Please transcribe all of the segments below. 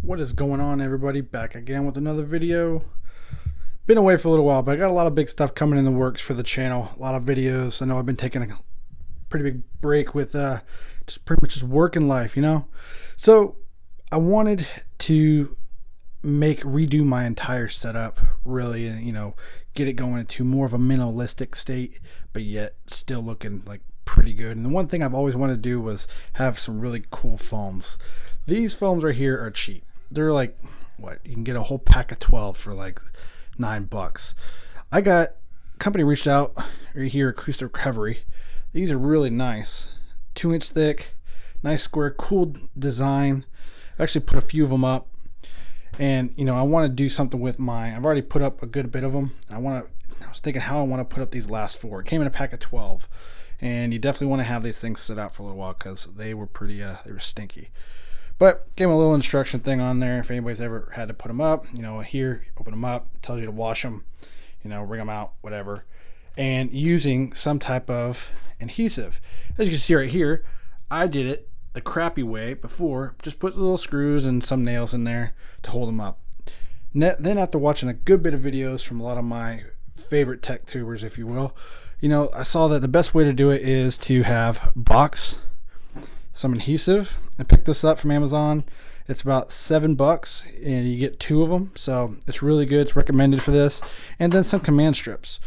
What is going on, everybody? Back again with another video. Been away for a little while, but I got a lot of big stuff coming in the works for the channel. A lot of videos. I know I've been taking a pretty big break with just pretty much just working life, So I wanted to redo my entire setup, really, and get it going into more of a minimalistic state, but yet still looking like pretty good. And the one thing I've always wanted to do was have some really cool foams. These foams right here are cheap. They're like, what, you can get a whole pack of 12 for like $9. I got company reached out right here, Acoustic Recovery. These are really nice, 2-inch thick, nice square, cool design. I actually put a few of them up, and I want to do something with mine. I've already put up a good bit of them. I was thinking how I want to put up these last 4. It came in a pack of 12, and you definitely want to have these things sit out for a little while because they were pretty they were stinky. But gave them a little instruction thing on there if anybody's ever had to put them up. Here, open them up, tells you to wash them, wring them out, whatever. And using some type of adhesive. As you can see right here, I did it the crappy way before. Just put the little screws and some nails in there to hold them up. Then after watching a good bit of videos from a lot of my favorite tech tubers, if you will, I saw that the best way to do it is to have box some adhesive. I picked this up from Amazon. It's about $7 and you get 2 of them, so it's really good. It's recommended for this. And then some command strips,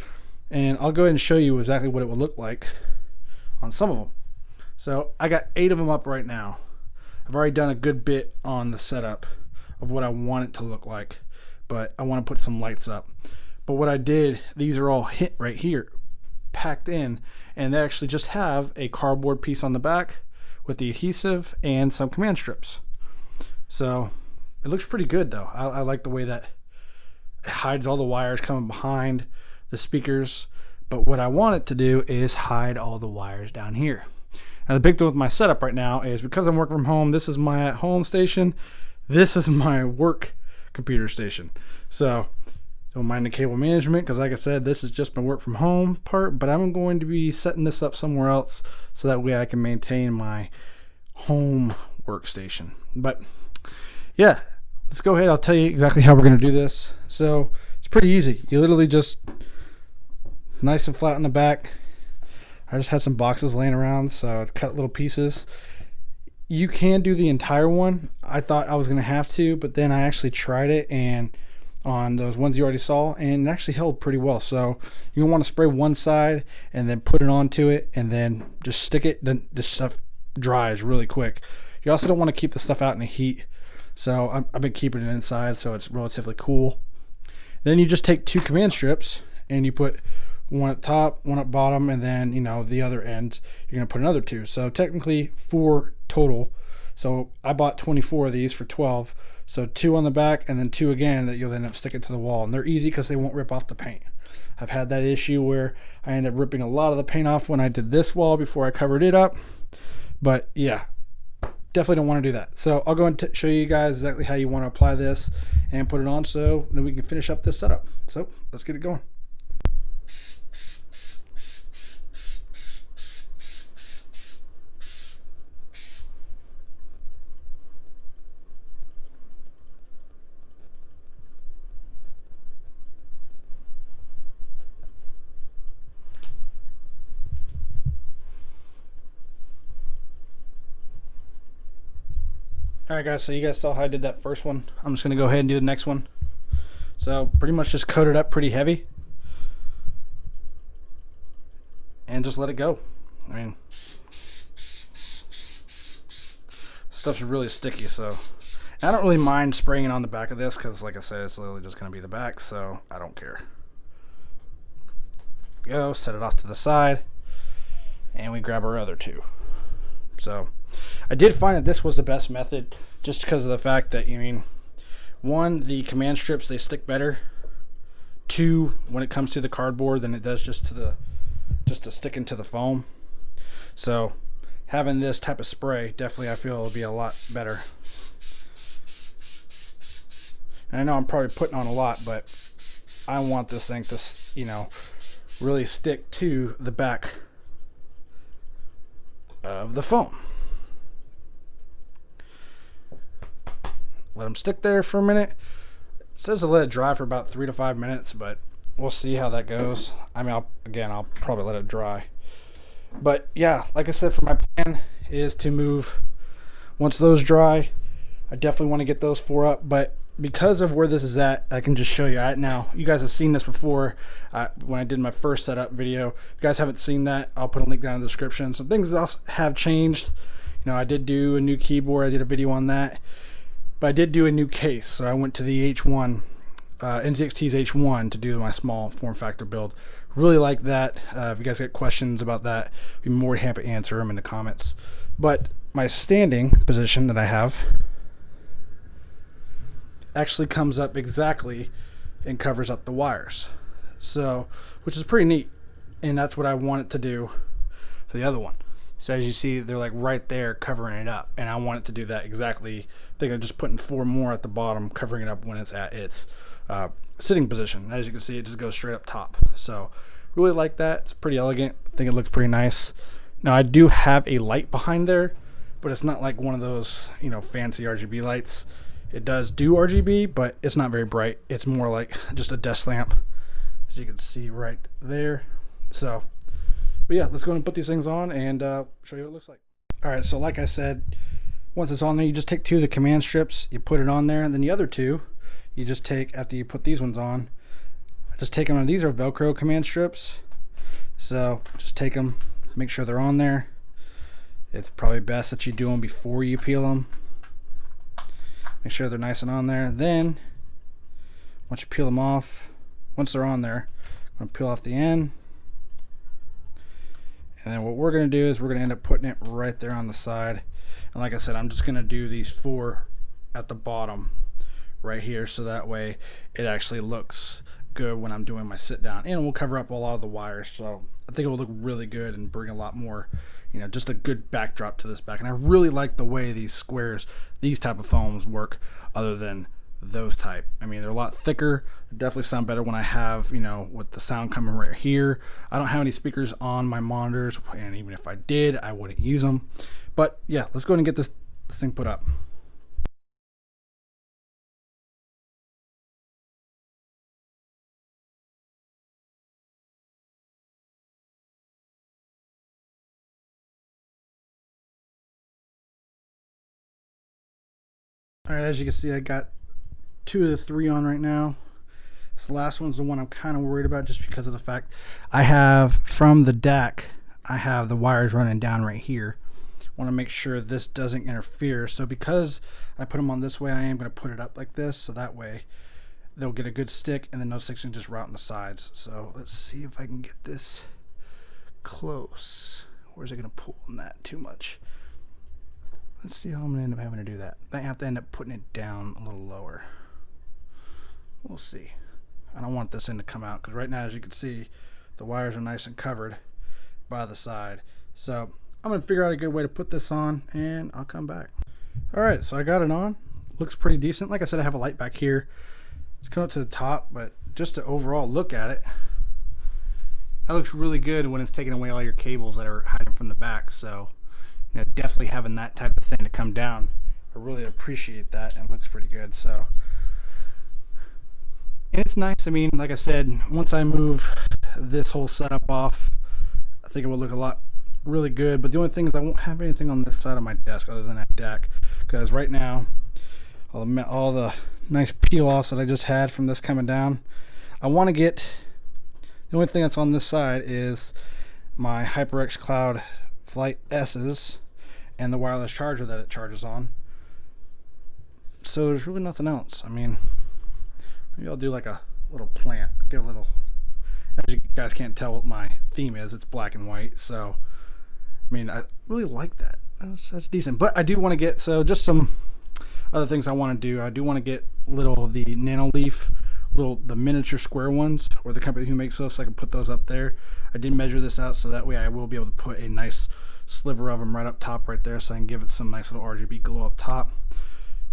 and I'll go ahead and show you exactly what it would look like on some of them. So I got 8 of them up right now. I've already done a good bit on the setup of what I want it to look like, but I want to put some lights up. But what I did, these are all hit right here, packed in, and they actually just have a cardboard piece on the back with the adhesive and some command strips. So it looks pretty good though. I like the way that it hides all the wires coming behind the speakers. But what I want it to do is hide all the wires down here. Now the big thing with my setup right now is because I'm working from home, this is my at-home station. This is my work computer station. So don't mind the cable management because, like I said, this is just my work from home part, but I'm going to be setting this up somewhere else so that way I can maintain my home workstation. But yeah, let's go ahead. I'll tell you exactly how we're going to do this. So it's pretty easy. You literally just nice and flat on the back. I just had some boxes laying around, so I cut little pieces. You can do the entire one. I thought I was going to have to, but then I actually tried it and on those ones you already saw, and it actually held pretty well. So you want to spray one side and then put it onto it and then just stick it. Then this stuff dries really quick. You also don't want to keep the stuff out in the heat, so I've been keeping it inside so it's relatively cool. Then you just take 2 command strips and you put one at top, one at bottom, and then the other end you're going to put another 2. So technically 4 total. So I bought 24 of these for 12. So 2 on the back and then 2 again that you'll end up sticking to the wall. And they're easy because they won't rip off the paint. I've had that issue where I ended up ripping a lot of the paint off when I did this wall before I covered it up. But yeah, definitely don't want to do that. So I'll go and show you guys exactly how you want to apply this and put it on so then we can finish up this setup. So let's get it going. Alright guys, so you guys saw how I did that first one. I'm just going to go ahead and do the next one. So pretty much just coat it up pretty heavy and just let it go. I mean, stuff's really sticky, so I don't really mind spraying it on the back of this because, like I said, it's literally just going to be the back, so I don't care. Go, set it off to the side, and we grab our other 2. So I did find that this was the best method just because of the fact that, 1, the command strips, they stick better. 2, when it comes to the cardboard than it does just to stick into the foam. So having this type of spray, definitely I feel will be a lot better. And I know I'm probably putting on a lot, but I want this thing to, really stick to the back of the foam. let them stick there for a minute. It says to let it dry for about 3 to 5 minutes, but we'll see how that goes. I mean, I'll probably let it dry. But yeah, like I said, for my plan is to move once those dry. I definitely want to get those 4 up, but because of where this is at, I can just show you. Now, you guys have seen this before when I did my first setup video. If you guys haven't seen that, I'll put a link down in the description. Some things else have changed. You know, I did do a new keyboard. I did a video on that. But I did do a new case. So I went to the H1, NZXT's H1 to do my small form factor build. Really like that. If you guys got questions about that, I'd be more than happy to answer them in the comments. But my standing position that I have actually comes up exactly and covers up the wires, so which is pretty neat, and that's what I want it to do for the other one. So as you see, they're like right there covering it up, and I want it to do that exactly. I think I'm just putting 4 more at the bottom, covering it up when it's at its sitting position. As you can see, it just goes straight up top. So really like that. It's pretty elegant. I think it looks pretty nice. Now I do have a light behind there, but it's not like one of those, you know, fancy RGB lights. It does do RGB, but it's not very bright. It's more like just a desk lamp, as you can see right there. So, but yeah, let's go and put these things on and show you what it looks like. All right, so like I said, once it's on there, you just take 2 of the command strips, you put it on there, and then the other 2, you just take, after you put these ones on, just take them on. These are Velcro command strips. So just take them, make sure they're on there. It's probably best that you do them before you peel them. Make sure they're nice and on there. Then, once you peel them off, once they're on there, I'm going to peel off the end. And then what we're going to do is we're going to end up putting it right there on the side. And like I said, I'm just going to do these 4 at the bottom right here, so that way it actually looks good when I'm doing my sit down. And we'll cover up a lot of the wires, so I think it will look really good and bring a lot more, you know, just a good backdrop to this back. And I really like the way these squares, these type of foams work, other than those type. I mean, they're a lot thicker. They definitely sound better when I have, you know, with the sound coming right here. I don't have any speakers on my monitors, and even if I did, I wouldn't use them. But yeah, let's go ahead and get this thing put up. All right, as you can see, I got 2 of the 3 on right now. This last one's the one I'm kind of worried about, just because of the fact I have, from the DAC, I have the wires running down right here. Want to make sure this doesn't interfere. So because I put them on this way, I am going to put it up like this, so that way they'll get a good stick, and then those sticks can just route on the sides. So let's see if I can get this close. Where's it going to pull on that too much? Let's see how I'm going to end up having to do that. I have to end up putting it down a little lower. We'll see. I don't want this end to come out, because right now, as you can see, the wires are nice and covered by the side. So I'm going to figure out a good way to put this on, and I'll come back. All right, so I got it on. Looks pretty decent. Like I said, I have a light back here. It's coming up to the top, but just to overall look at it, that looks really good when it's taking away all your cables that are hiding from the back. So, you know, definitely having that type of thing to come down, I really appreciate that, and it looks pretty good. So, and it's nice. I mean, like I said, once I move this whole setup off, I think it will look a lot really good. But the only thing is I won't have anything on this side of my desk other than that DAC, because right now all the nice peel offs that I just had from this coming down, I want to get, the only thing that's on this side is my HyperX Cloud Flight S's and the wireless charger that it charges on. So there's really nothing else. I mean, maybe I'll do like a little plant, get a little, as you guys can't tell what my theme is, it's black and white. So I mean, I really like that. That's decent. But I do want to get, so just some other things I want to do. I do want to get the Nanoleaf, the miniature square ones, or the company who makes those, so I can put those up there. I did measure this out, so that way I will be able to put a nice sliver of them right up top right there, so I can give it some nice little RGB glow up top.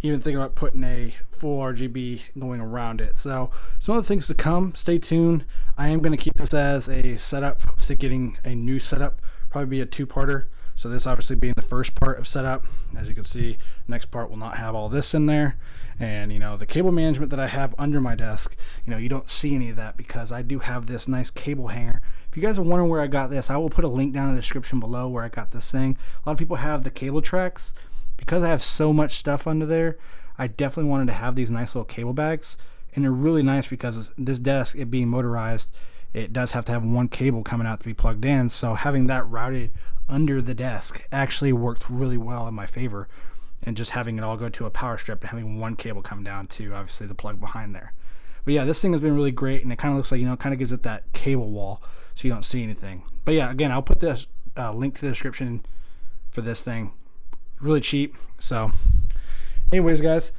Even thinking about putting a full RGB going around it. So some of the things to come, stay tuned. I am going to keep this as a setup to getting a new setup, probably be a 2-parter. So this obviously being the first part of setup. As you can see, next part will not have all this in there. And you know, the cable management that I have under my desk, you know, you don't see any of that because I do have this nice cable hanger. If you guys are wondering where I got this, I will put a link down in the description below where I got this thing. A lot of people have the cable tracks. Because I have so much stuff under there, I definitely wanted to have these nice little cable bags. And they're really nice because this desk, it being motorized, it does have to have one cable coming out to be plugged in. So having that routed under the desk actually worked really well in my favor. And just having it all go to a power strip and having one cable come down to obviously the plug behind there. But yeah, this thing has been really great, and it kind of looks like, you know, it kind of gives it that cable wall so you don't see anything. But yeah, again, I'll put this link to the description for this thing. Really cheap. So anyways, guys,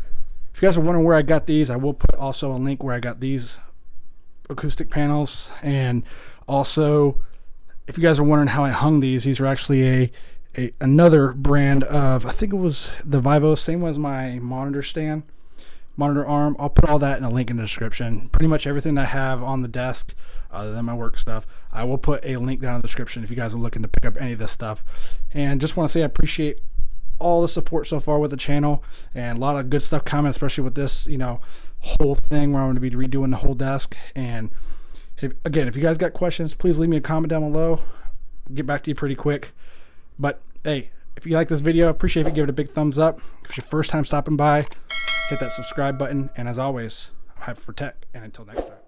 if you guys are wondering where I got these, I will put also a link where I got these acoustic panels. And also, if you guys are wondering how I hung these are actually another brand of, I think it was the Vivo, same as my monitor stand, monitor arm. I'll put all that in a link in the description. Pretty much everything that I have on the desk, other than my work stuff, I will put a link down in the description if you guys are looking to pick up any of this stuff. And just want to say I appreciate all the support so far with the channel, and a lot of good stuff coming, especially with this, you know, whole thing where I'm going to be redoing the whole desk. And again, if you guys got questions, please leave me a comment down below. I'll get back to you pretty quick. But hey, if you like this video, I appreciate if you give it a big thumbs up. If it's your first time stopping by, hit that subscribe button. And as always, I'm hyped for tech, and until next time.